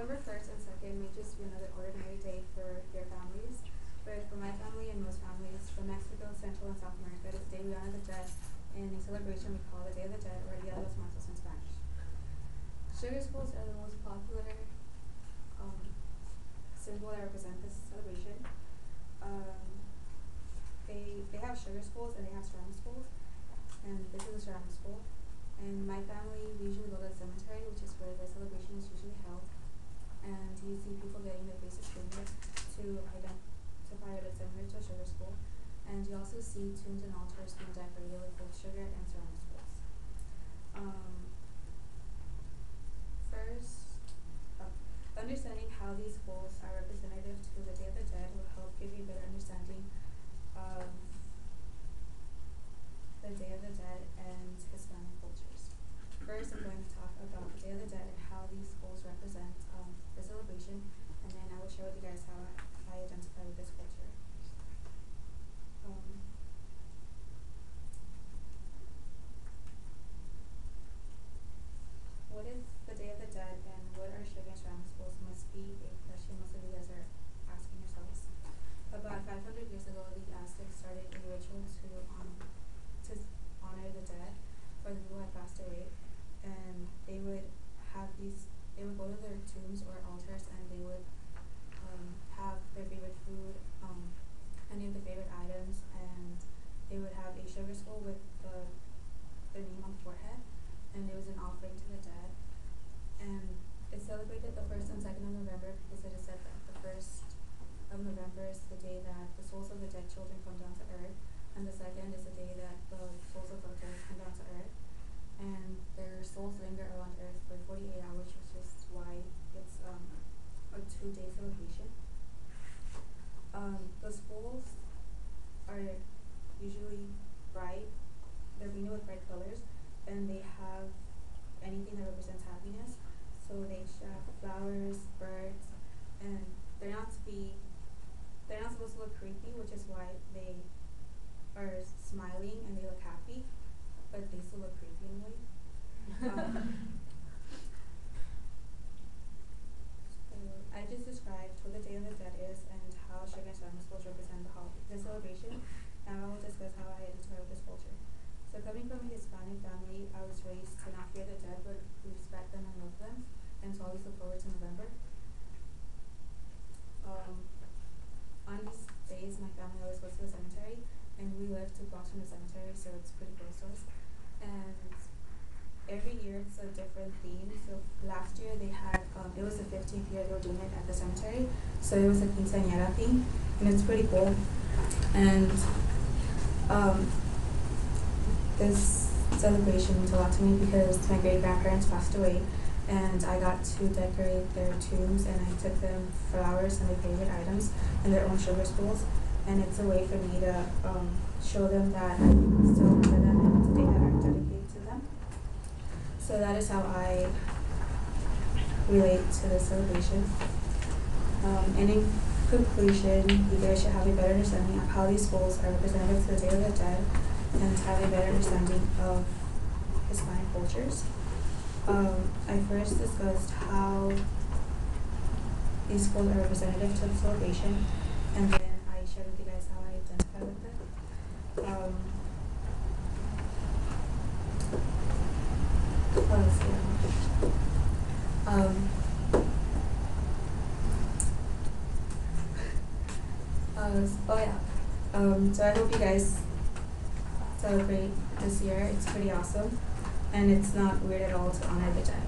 November 1st and 2nd may just be another ordinary day for your families, but for my family and most families from Mexico, Central, and South America, this day we honor the dead in a celebration we call the Day of the Dead, or Dia de los Muertos in Spanish. Sugar skulls are the most popular symbol that represent this celebration. They have sugar skulls and they have ceramic skulls, and this is a ceramic skull. And my family, we usually go to the cemetery, which is where the celebration is usually held. And you see people getting their faces painted to identify that it's similar to a sugar skull. And you also see tombs and altars being decorated with both sugar and ceramic skulls. First, understanding how these skulls are representative to the Day of the Dead will help give you a better understanding of the Day of the Dead and Hispanic cultures. First, I'm going to talk about the Day of the Dead and how these skulls represent the celebration, and then I will share with you guys how I identify with this culture. What is the Day of the Dead and what are sugar and ceramic skulls must be a question most of you guys are asking yourselves. About 500 years ago, the Aztecs started a ritual to honor the dead, or the people who had passed away, and they would go to their tombs or altars, and they would have their favorite food, any of their favorite items, and they would have a sugar skull with their name on the forehead, and it was an offering to the dead. And it's celebrated the 1st and 2nd of November because it is said that the 1st of November is the day that the souls of the dead children come down to earth, and the 2nd is the day that the souls of the adults come down to earth, and their souls linger around earth for 48 hours, which is why it's a 2-day celebration. The skulls are usually bright, they're painted with bright colors, and they have anything that represents happiness. So they have flowers, birds, and they're not supposed to look creepy, which is why they are smiling and they look happy, but they still look creepy in a way. So I just described what the Day of the Dead is and how sugar and ceramic skulls represent the celebration, and I will discuss how I identify with this culture. So coming from a Hispanic family, I was raised to not fear the dead, but respect them and love them, and to always look forward to November. On these days, my family always goes to the cemetery, and we live 2 blocks from the cemetery, so it's pretty close to us. And every year it's a different theme. So last year they had, it was the 15th year they were doing it at the cemetery, so it was a quinceañera theme, and it's pretty cool. And this celebration means a lot to me because my great-grandparents passed away, and I got to decorate their tombs, and I took them flowers and their favorite items and their own sugar skulls, and it's a way for me to show them that I still remember them and it's a day that I'm dedicated to them. So that is how I relate to this celebration. And in conclusion, you guys should have a better understanding of how these skulls are representative to the Day of the Dead and have a better understanding of Hispanic cultures. I first discussed how these skulls are representative to the celebration, and then I shared with you guys how I identify with it. So I hope you guys celebrate this year. It's pretty awesome, and it's not weird at all to honor the dead.